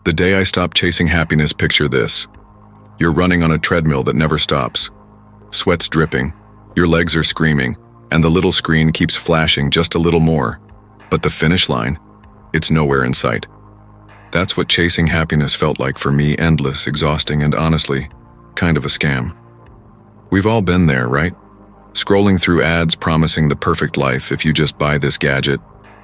The day I stopped chasing happiness, picture this. You're running on a treadmill that never stops. Sweat's dripping, your legs are screaming, and the little screen keeps flashing just a little more. But the finish line? It's nowhere in sight. That's what chasing happiness felt like for me, endless, exhausting, and honestly, kind of a scam. We've all been there, right? Scrolling through ads promising the perfect life if you just buy this gadget,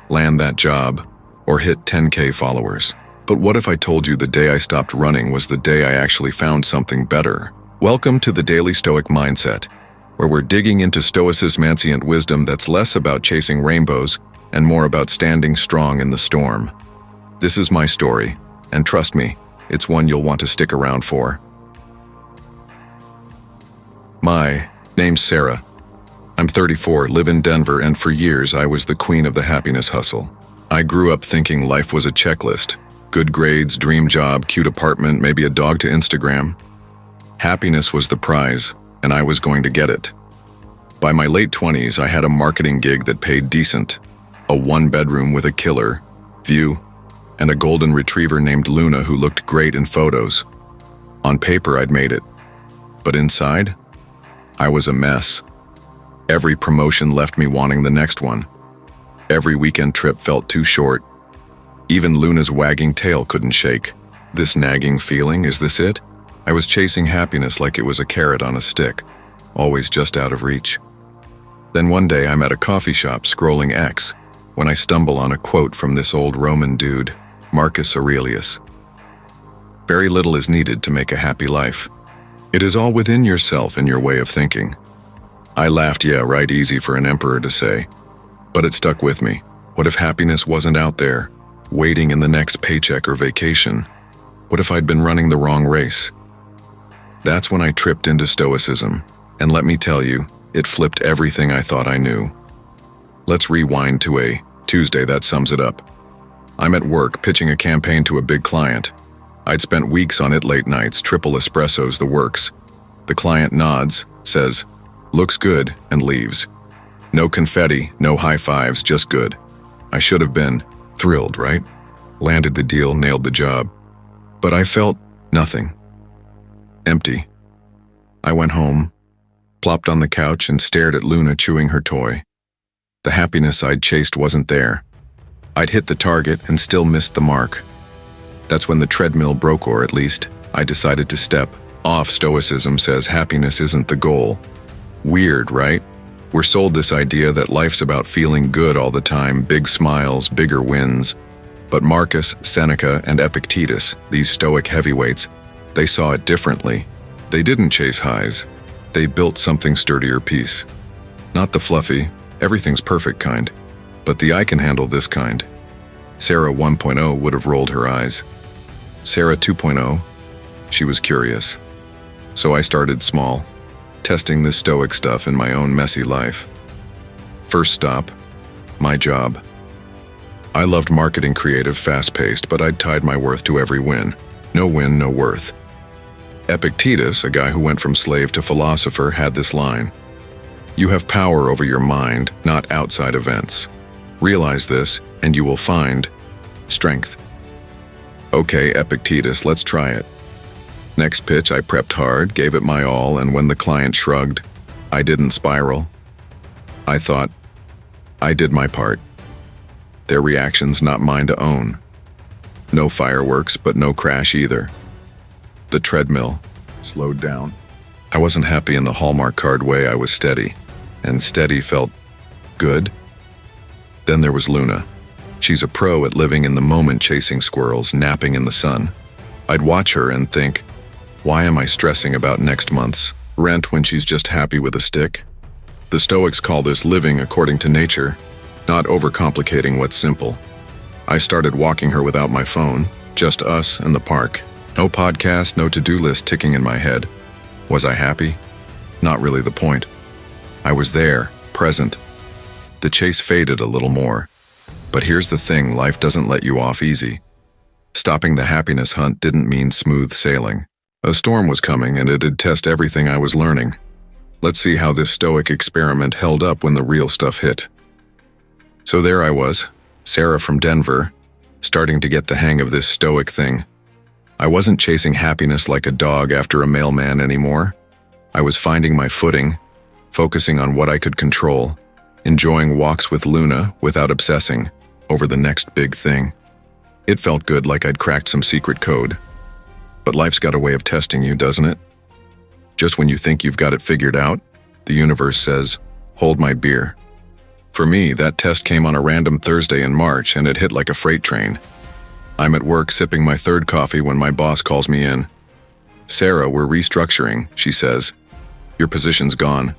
land that job, or hit 10K followers. But what if I told you the day I stopped running was the day I actually found something better? Welcome to the Daily Stoic Mindset, where we're digging into Stoicism ancient wisdom that's less about chasing rainbows and more about standing strong in the storm. This is my story, and trust me, it's one you'll want to stick around for. My name's Sarah. I'm 34, live in Denver, and for years I was the queen of the happiness hustle. I grew up thinking life was a checklist. Good grades, dream job, cute apartment, maybe a dog to Instagram. Happiness was the prize, and I was going to get it. By my late 20s, I had a marketing gig that paid decent. A one-bedroom with a killer view, and a golden retriever named Luna who looked great in photos. On paper, I'd made it. But inside, I was a mess. Every promotion left me wanting the next one. Every weekend trip felt too short. Even Luna's wagging tail couldn't shake. This nagging feeling, is this it? I was chasing happiness like it was a carrot on a stick, always just out of reach. Then one day I'm at a coffee shop scrolling X, when I stumble on a quote from this old Roman dude, Marcus Aurelius. Very little is needed to make a happy life. It is all within yourself and your way of thinking. I laughed, yeah, right, easy for an emperor to say. But it stuck with me. What if happiness wasn't out there, waiting in the next paycheck or vacation? What if I'd been running the wrong race? That's when I tripped into Stoicism, and let me tell you, it flipped everything I thought I knew. Let's rewind to a Tuesday that sums it up. I'm at work pitching a campaign to a big client. I'd spent weeks on it, late nights, triple espressos, the works. The client nods, says, "Looks good," and leaves. No confetti, no high fives, just good. I should have been thrilled, right? Landed the deal, nailed the job. But I felt nothing. Empty. I went home, plopped on the couch, and stared at Luna chewing her toy. The happiness I'd chased wasn't there. I'd hit the target and still missed the mark. That's when the treadmill broke, or at least, I decided to step off. Stoicism says happiness isn't the goal. Weird, right? We're sold this idea that life's about feeling good all the time, big smiles, bigger wins. But Marcus, Seneca, and Epictetus, these Stoic heavyweights, they saw it differently. They didn't chase highs. They built something sturdier, peace. Not the fluffy, everything's perfect kind, but the I can handle this kind. Sarah 1.0 would have rolled her eyes. Sarah 2.0, she was curious. So I started small, testing this Stoic stuff in my own messy life. First stop, my job. I loved marketing, creative, fast-paced, but I'd tied my worth to every win. No win, no worth. Epictetus, a guy who went from slave to philosopher, had this line: "You have power over your mind, not outside events. Realize this, and you will find strength." Okay, Epictetus, let's try it. Next pitch, I prepped hard, gave it my all, and when the client shrugged, I didn't spiral. I thought, I did my part. Their reaction's not mine to own. No fireworks, but no crash either. The treadmill slowed down. I wasn't happy in the Hallmark card way, I was steady, and steady felt good. Then there was Luna. She's a pro at living in the moment, chasing squirrels, napping in the sun. I'd watch her and think, why am I stressing about next month's rent when she's just happy with a stick? The Stoics call this living according to nature, not overcomplicating what's simple. I started walking her without my phone, just us and the park. No podcast, no to-do list ticking in my head. Was I happy? Not really the point. I was there, present. The chase faded a little more. But here's the thing, life doesn't let you off easy. Stopping the happiness hunt didn't mean smooth sailing. A storm was coming, and it'd test everything I was learning. Let's see how this Stoic experiment held up when the real stuff hit. So there I was, Sarah from Denver, starting to get the hang of this Stoic thing. I wasn't chasing happiness like a dog after a mailman anymore. I was finding my footing, focusing on what I could control, enjoying walks with Luna without obsessing over the next big thing. It felt good, like I'd cracked some secret code. But life's got a way of testing you, doesn't it? Just when you think you've got it figured out, the universe says, "Hold my beer." For me, that test came on a random Thursday in March, and it hit like a freight train. I'm at work sipping my third coffee when my boss calls me in. "Sarah, we're restructuring," she says. "Your position's gone.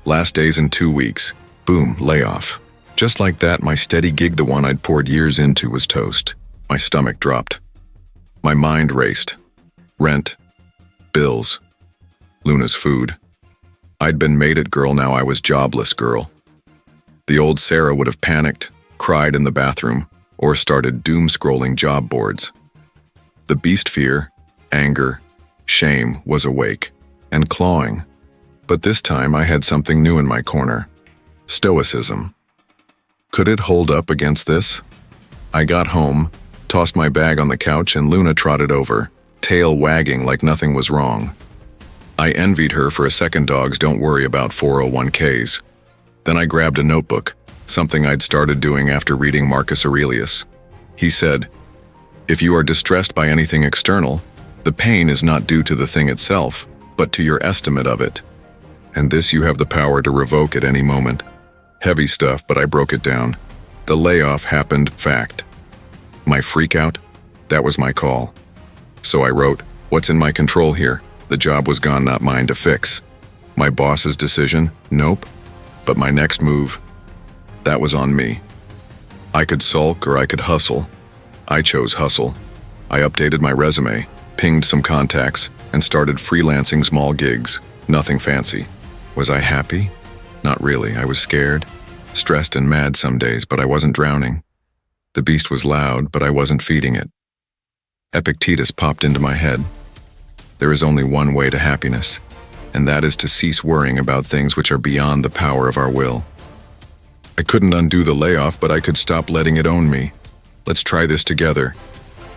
Last day's in 2 weeks. Boom, layoff." Just like that, my steady gig, the one I'd poured years into, was toast. My stomach dropped. My mind raced. Rent, bills, Luna's food. I'd been made it girl, now I was jobless girl. The old Sarah would have panicked, cried in the bathroom, or started doom-scrolling job boards. The beast fear, anger, shame was awake and clawing. But this time I had something new in my corner. Stoicism. Could it hold up against this? I got home, tossed my bag on the couch, and Luna trotted over, tail wagging like nothing was wrong. I envied her for a second. Dogs don't worry about 401ks. Then I grabbed a notebook, something I'd started doing after reading Marcus Aurelius. He said, "If you are distressed by anything external, the pain is not due to the thing itself, but to your estimate of it. And this you have the power to revoke at any moment." Heavy stuff, but I broke it down. The layoff happened, fact. My freak out? That was my call. So I wrote, "What's in my control here? The job was gone, not mine to fix. My boss's decision? Nope. But my next move? That was on me. I could sulk or I could hustle. I chose hustle. I updated my resume, pinged some contacts, and started freelancing small gigs. Nothing fancy. Was I happy? Not really. I was scared, stressed and mad some days, but I wasn't drowning. The beast was loud, but I wasn't feeding it. Epictetus popped into my head. There is only one way to happiness, and that is to cease worrying about things which are beyond the power of our will. I couldn't undo the layoff, but I could stop letting it own me. Let's try this together.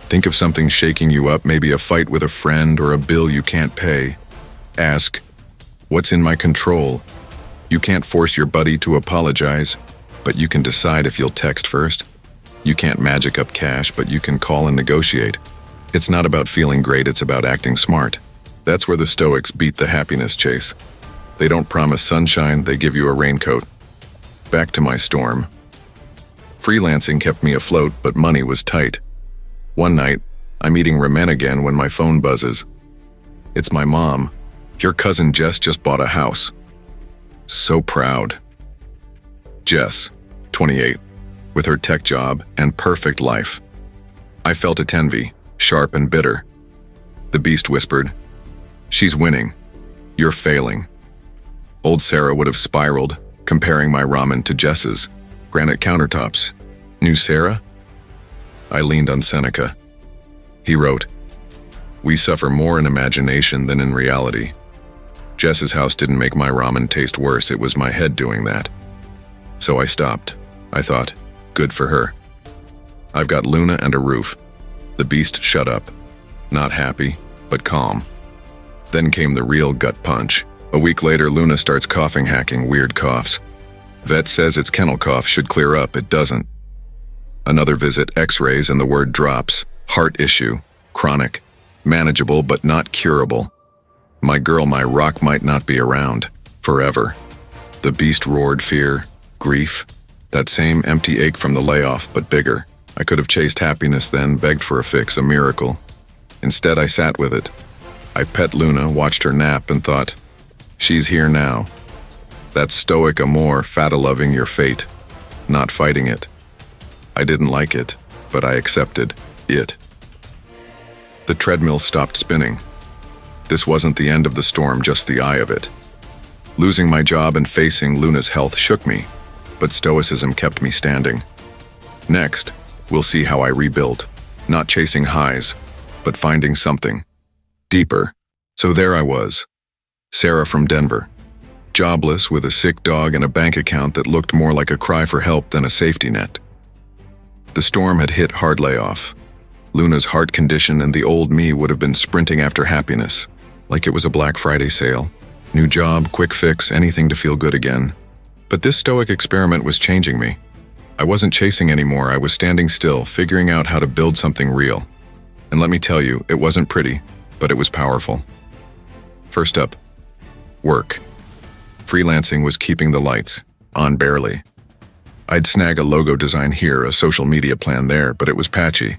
Think of something shaking you up, maybe a fight with a friend or a bill you can't pay. Ask, "What's in my control?" You can't force your buddy to apologize, but you can decide if you'll text first. You can't magic up cash, but you can call and negotiate. It's not about feeling great, it's about acting smart. That's where the Stoics beat the happiness chase. They don't promise sunshine, they give you a raincoat. Back to my storm. Freelancing kept me afloat, but money was tight. One night, I'm eating ramen again when my phone buzzes. It's my mom. "Your cousin Jess just bought a house." So proud. Jess, 28, with her tech job and perfect life. I felt it envy, sharp and bitter. The beast whispered, "She's winning. You're failing." Old Sarah would have spiraled, comparing my ramen to Jess's. Granite countertops. New Sarah? I leaned on Seneca. He wrote, "We suffer more in imagination than in reality." Jess's house didn't make my ramen taste worse, it was my head doing that. So I stopped. I thought, good for her. I've got Luna and a roof. The beast shut up. Not happy, but calm. Then came the real gut punch. A week later, Luna starts coughing, hacking weird coughs. Vet says it's kennel cough, should clear up, it doesn't. Another visit, x-rays, and the word drops. Heart issue, chronic, manageable but not curable. My girl, my rock, might not be around forever. The beast roared fear, grief, that same empty ache from the layoff, but bigger. I could have chased happiness then, begged for a fix, a miracle. Instead, I sat with it. I pet Luna, watched her nap, and thought, she's here now. That's stoic amour, fata-loving your fate, not fighting it. I didn't like it, but I accepted it. The treadmill stopped spinning. This wasn't the end of the storm, just the eye of it. Losing my job and facing Luna's health shook me, but stoicism kept me standing. Next, we'll see how I rebuilt, not chasing highs, but finding something deeper. So there I was, Sarah from Denver, jobless with a sick dog and a bank account that looked more like a cry for help than a safety net. The storm had hit hard, layoff. Luna's heart condition and the old me would have been sprinting after happiness, like it was a Black Friday sale. New job, quick fix, anything to feel good again. But this Stoic experiment was changing me. I wasn't chasing anymore, I was standing still, figuring out how to build something real. And let me tell you, it wasn't pretty, but it was powerful. First up, work. Freelancing was keeping the lights on barely. I'd snag a logo design here, a social media plan there, but it was patchy.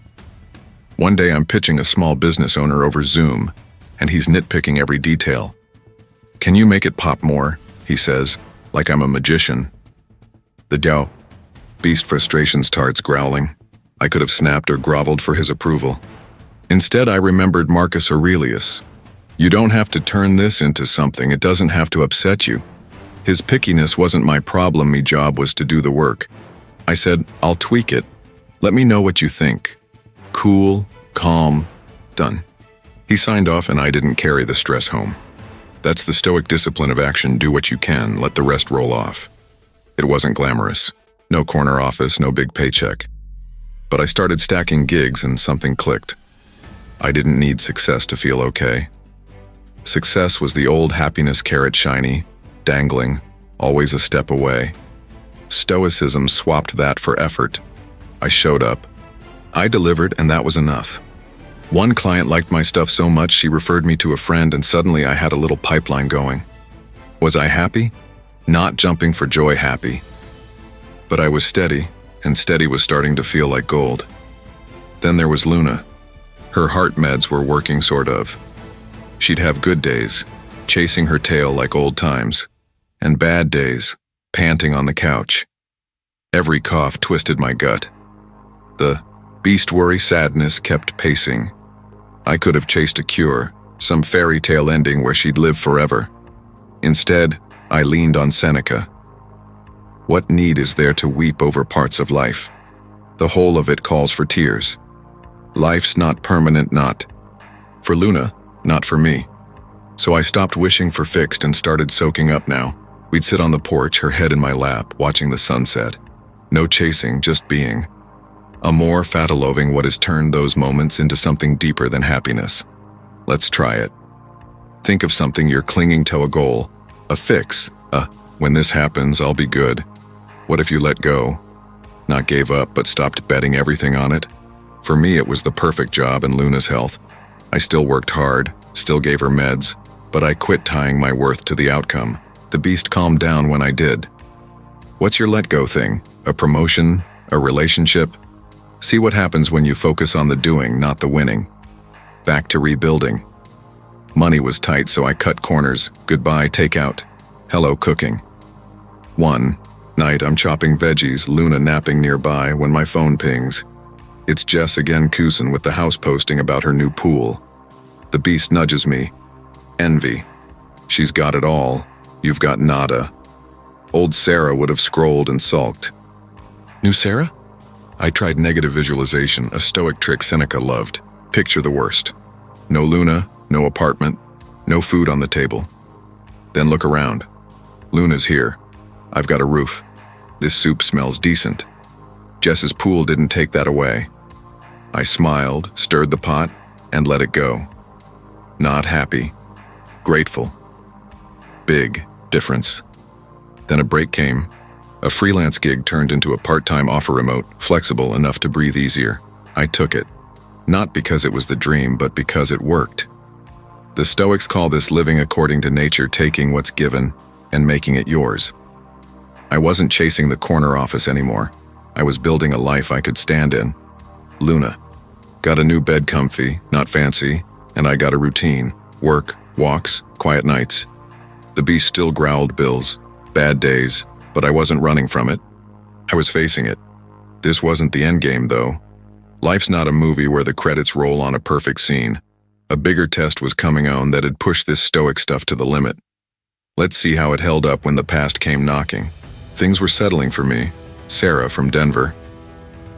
One day I'm pitching a small business owner over Zoom, and he's nitpicking every detail. "Can you make it pop more?" he says, like I'm a magician. The beast frustration starts growling. I could have snapped or groveled for his approval. Instead, I remembered Marcus Aurelius. You don't have to turn this into something, it doesn't have to upset you. His pickiness wasn't my problem, my job was to do the work. I said, I'll tweak it. Let me know what you think. Cool, calm, done. He signed off and I didn't carry the stress home. That's the Stoic discipline of action, do what you can, let the rest roll off. It wasn't glamorous. No corner office, no big paycheck. But I started stacking gigs and something clicked. I didn't need success to feel okay. Success was the old happiness carrot shiny, dangling, always a step away. Stoicism swapped that for effort. I showed up. I delivered, and that was enough. One client liked my stuff so much she referred me to a friend, and suddenly I had a little pipeline going. Was I happy? Not jumping for joy happy. But I was steady, and steady was starting to feel like gold. Then there was Luna. Her heart meds were working, sort of. She'd have good days, chasing her tail like old times, and bad days, panting on the couch. Every cough twisted my gut. The beast worry sadness kept pacing. I could have chased a cure, some fairy tale ending where she'd live forever. Instead, I leaned on Seneca. What need is there to weep over parts of life? The whole of it calls for tears. Life's not permanent, not for Luna, not for me. So I stopped wishing for fixed and started soaking up now. We'd sit on the porch, her head in my lap, watching the sunset. No chasing, just being. Amor fataloving what has turned those moments into something deeper than happiness. Let's try it. Think of something you're clinging to, a goal, a fix, when this happens, I'll be good. What if you let go? Not gave up, but stopped betting everything on it? For me, it was the perfect job and Luna's health. I still worked hard, still gave her meds, but I quit tying my worth to the outcome. The beast calmed down when I did. What's your let go thing? A promotion? A relationship? See what happens when you focus on the doing, not the winning. Back to rebuilding. Money was tight, so I cut corners. Goodbye, takeout. Hello, cooking. One night, I'm chopping veggies, Luna napping nearby, when my phone pings. It's Jess again, Cousin, with the house posting about her new pool. The beast nudges me. Envy. She's got it all. You've got nada. Old Sarah would have scrolled and sulked. New Sarah? I tried negative visualization, a Stoic trick Seneca loved. Picture the worst. No Luna, no apartment, no food on the table. Then look around. Luna's here. I've got a roof. This soup smells decent. Jess's pool didn't take that away. I smiled, stirred the pot, and let it go. Not happy. Grateful. Big difference. Then a break came. A freelance gig turned into a part-time offer, remote, flexible enough to breathe easier. I took it. Not because it was the dream, but because it worked. The Stoics call this living according to nature, taking what's given and making it yours. I wasn't chasing the corner office anymore. I was building a life I could stand in. Luna. Got a new bed, comfy, not fancy, and I got a routine. Work, walks, quiet nights. The beast still growled bills, bad days, but I wasn't running from it. I was facing it. This wasn't the end game, though. Life's not a movie where the credits roll on a perfect scene. A bigger test was coming on that had pushed this Stoic stuff to the limit. Let's see how it held up when the past came knocking. Things were settling for me. Sarah from Denver.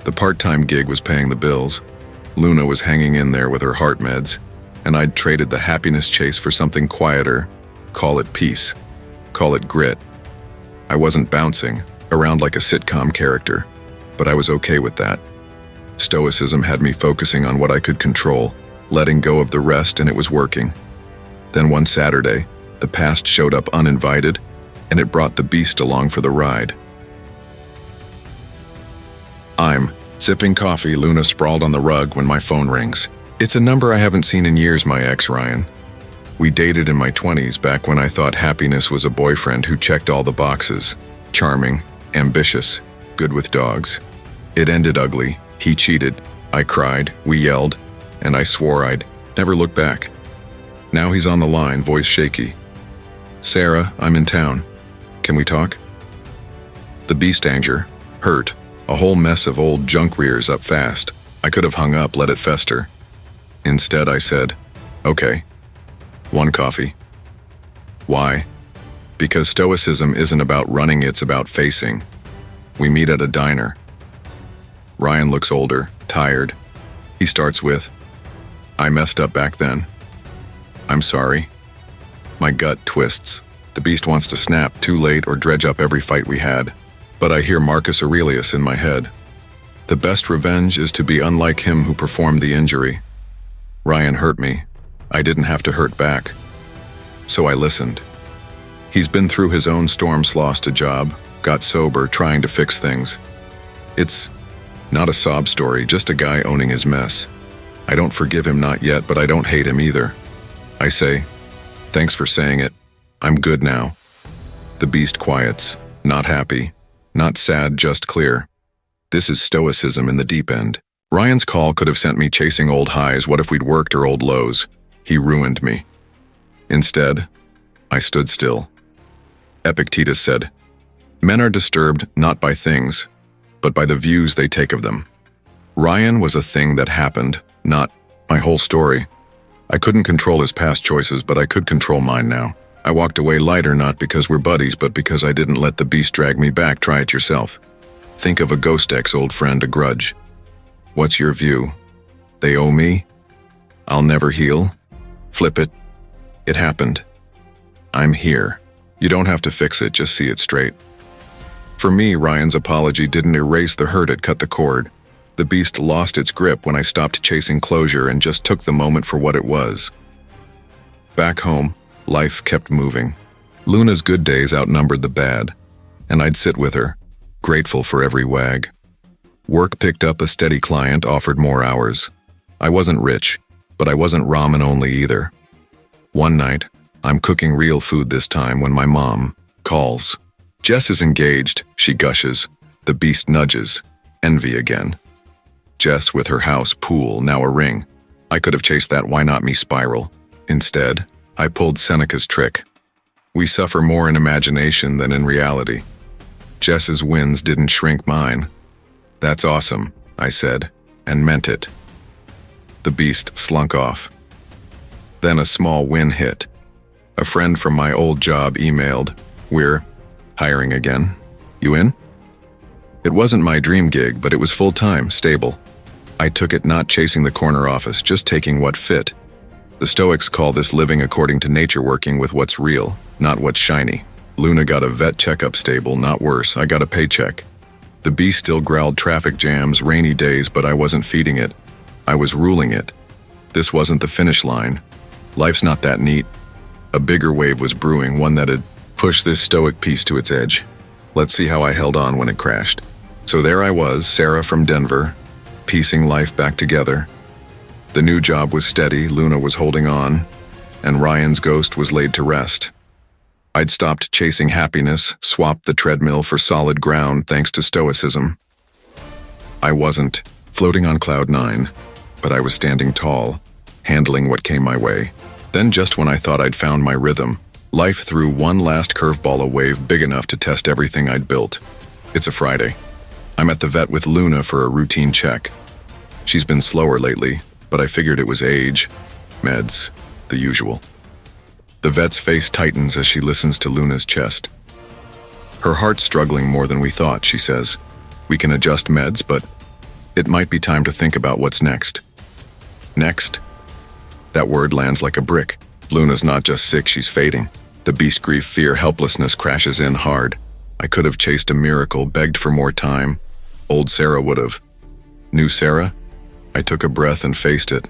The part-time gig was paying the bills. Luna was hanging in there with her heart meds, and I'd traded the happiness chase for something quieter. Call it peace. Call it grit. I wasn't bouncing around like a sitcom character, but I was okay with that. Stoicism had me focusing on what I could control, letting go of the rest, and it was working. Then one Saturday, the past showed up uninvited, and it brought the beast along for the ride. I'm sipping coffee, Luna sprawled on the rug when my phone rings. It's a number I haven't seen in years, my ex, Ryan. We dated in my 20s, back when I thought happiness was a boyfriend who checked all the boxes. Charming, ambitious, good with dogs. It ended ugly. He cheated. I cried, we yelled, and I swore I'd never look back. Now he's on the line, voice shaky. Sarah, I'm in town. Can we talk? The beast anger, hurt, a whole mess of old junk rears up fast. I could have hung up, let it fester. Instead, I said, okay. One coffee. Why? Because stoicism isn't about running, it's about facing. We meet at a diner. Ryan looks older, tired. He starts with, I messed up back then. I'm sorry. My gut twists. The beast wants to snap, too late, or dredge up every fight we had. But I hear Marcus Aurelius in my head. The best revenge is to be unlike him who performed the injury. Ryan hurt me. I didn't have to hurt back. So I listened. He's been through his own storms, lost a job, got sober, trying to fix things. It's not a sob story, just a guy owning his mess. I don't forgive him, not yet, but I don't hate him either. I say, thanks for saying it. I'm good now. The beast quiets, not happy, not sad, just clear. This is stoicism in the deep end. Ryan's call could have sent me chasing old highs. What if we'd worked, or old lows? He ruined me. Instead, I stood still. Epictetus said, men are disturbed not by things, but by the views they take of them. Ryan was a thing that happened, not my whole story. I couldn't control his past choices, but I could control mine now. I walked away lighter, not because we're buddies, but because I didn't let the beast drag me back. Try it yourself. Think of a ghost ex-old friend, a grudge. What's your view? They owe me? I'll never heal? Flip it. It happened. I'm here. You don't have to fix it, just see it straight. For me, Ryan's apology didn't erase the hurt, it cut the cord. The beast lost its grip when I stopped chasing closure and just took the moment for what it was. Back home, life kept moving. Luna's good days outnumbered the bad, and I'd sit with her, grateful for every wag. Work picked up a steady client, offered more hours. I wasn't rich, but I wasn't ramen only either. One night, I'm cooking real food this time when my mom calls. Jess is engaged, she gushes. The beast nudges. Envy again. Jess with her house, pool, now a ring. I could have chased that why not me spiral. Instead, I pulled Seneca's trick. We suffer more in imagination than in reality. Jess's wins didn't shrink mine. That's awesome, I said, and meant it. The beast slunk off. Then a small win hit. A friend from my old job emailed, we're hiring again. You in? It wasn't my dream gig, but it was full-time, stable. I took it, not chasing the corner office, just taking what fit. The Stoics call this living according to nature, working with what's real, not what's shiny. Luna got a vet checkup, stable, not worse. I got a paycheck. The beast still growled, traffic jams, rainy days, but I wasn't feeding it. I was ruling it. This wasn't the finish line. Life's not that neat. A bigger wave was brewing, one that'd push this stoic piece to its edge. Let's see how I held on when it crashed. So there I was, Sarah from Denver, piecing life back together. The new job was steady, Luna was holding on, and Ryan's ghost was laid to rest. I'd stopped chasing happiness, swapped the treadmill for solid ground thanks to stoicism. I wasn't floating on cloud nine, but I was standing tall, handling what came my way. Then just when I thought I'd found my rhythm, life threw one last curveball, a wave big enough to test everything I'd built. It's a Friday. I'm at the vet with Luna for a routine check. She's been slower lately, but I figured it was age, meds, the usual. The vet's face tightens as she listens to Luna's chest. Her heart's struggling more than we thought, she says. We can adjust meds, but it might be time to think about what's next. Next? That word lands like a brick. Luna's not just sick, she's fading. The beast, grief, fear, helplessness crashes in hard. I could have chased a miracle, begged for more time. Old Sarah would have. New Sarah? I took a breath and faced it.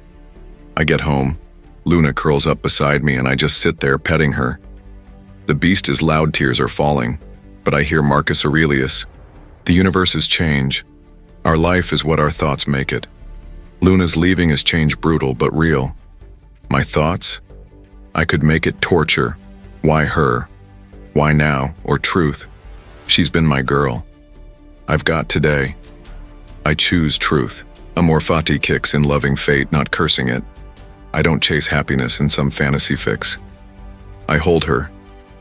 I get home. Luna curls up beside me and I just sit there petting her. The beast's loud tears are falling, but I hear Marcus Aurelius. The universe is change. Our life is what our thoughts make it. Luna's leaving is change, brutal but real. My thoughts? I could make it torture. Why her? Why now? Or truth? She's been my girl. I've got today. I choose truth. Amor fati kicks in loving fate, not cursing it. I don't chase happiness in some fantasy fix. I hold her,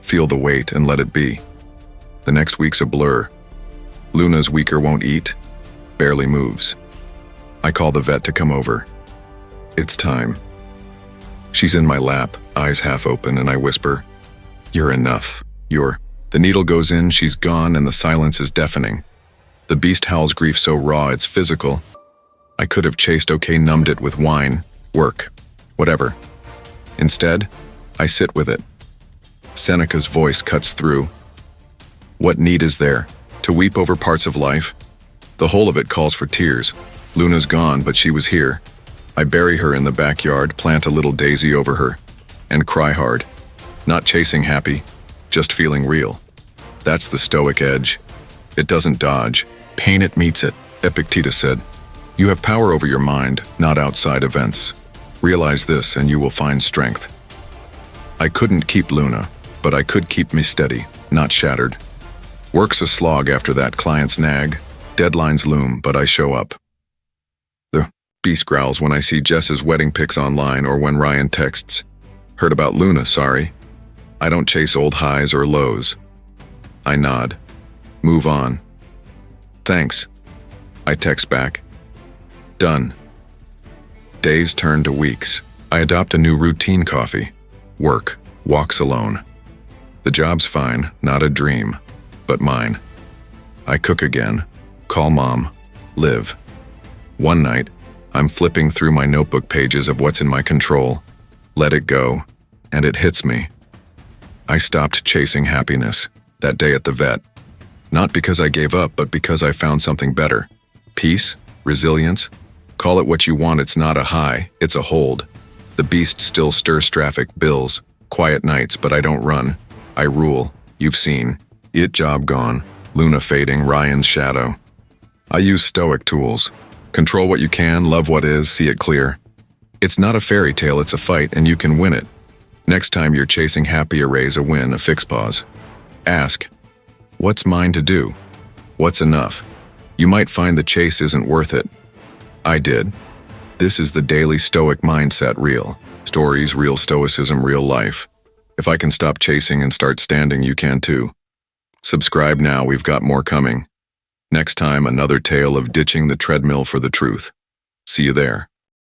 feel the weight, and let it be. The next week's a blur. Luna's weaker, won't eat, barely moves. I call the vet to come over. It's time. She's in my lap, eyes half open, and I whisper, "You're enough. You're..." The needle goes in, she's gone, and the silence is deafening. The beast howls grief so raw it's physical. I could have chased okay, numbed it with wine, work, whatever. Instead, I sit with it. Seneca's voice cuts through. What need is there to weep over parts of life? The whole of it calls for tears. Luna's gone, but she was here. I bury her in the backyard, plant a little daisy over her, and cry hard. Not chasing happy, just feeling real. That's the Stoic edge. It doesn't dodge. Pain, it meets it, Epictetus said. You have power over your mind, not outside events. Realize this and you will find strength. I couldn't keep Luna, but I could keep me steady, not shattered. Work's a slog after that, clients nag. Deadlines loom, but I show up. The beast growls when I see Jess's wedding pics online or when Ryan texts, "Heard about Luna, sorry." I don't chase old highs or lows. I nod. Move on. Thanks. I text back. Done. Days turn to weeks. I adopt a new routine: coffee, work, walks alone. The job's fine, not a dream, but mine. I cook again, call mom, live. One night, I'm flipping through my notebook pages of what's in my control, let it go, and it hits me. I stopped chasing happiness that day at the vet. Not because I gave up, but because I found something better. Peace, resilience, call it what you want, it's not a high, it's a hold. The beast still stirs traffic, bills, quiet nights, but I don't run. I rule, you've seen. It job gone, Luna fading, Ryan's shadow. I use Stoic tools. Control what you can, love what is, see it clear. It's not a fairy tale, it's a fight, and you can win it. Next time you're chasing happy, erase a win, a fix pause. Ask, what's mine to do? What's enough? You might find the chase isn't worth it. I did. This is the daily Stoic mindset, real stories, real stoicism, real life. If I can stop chasing and start standing, you can too. Subscribe now, we've got more coming. Next time, another tale of ditching the treadmill for the truth. See you there.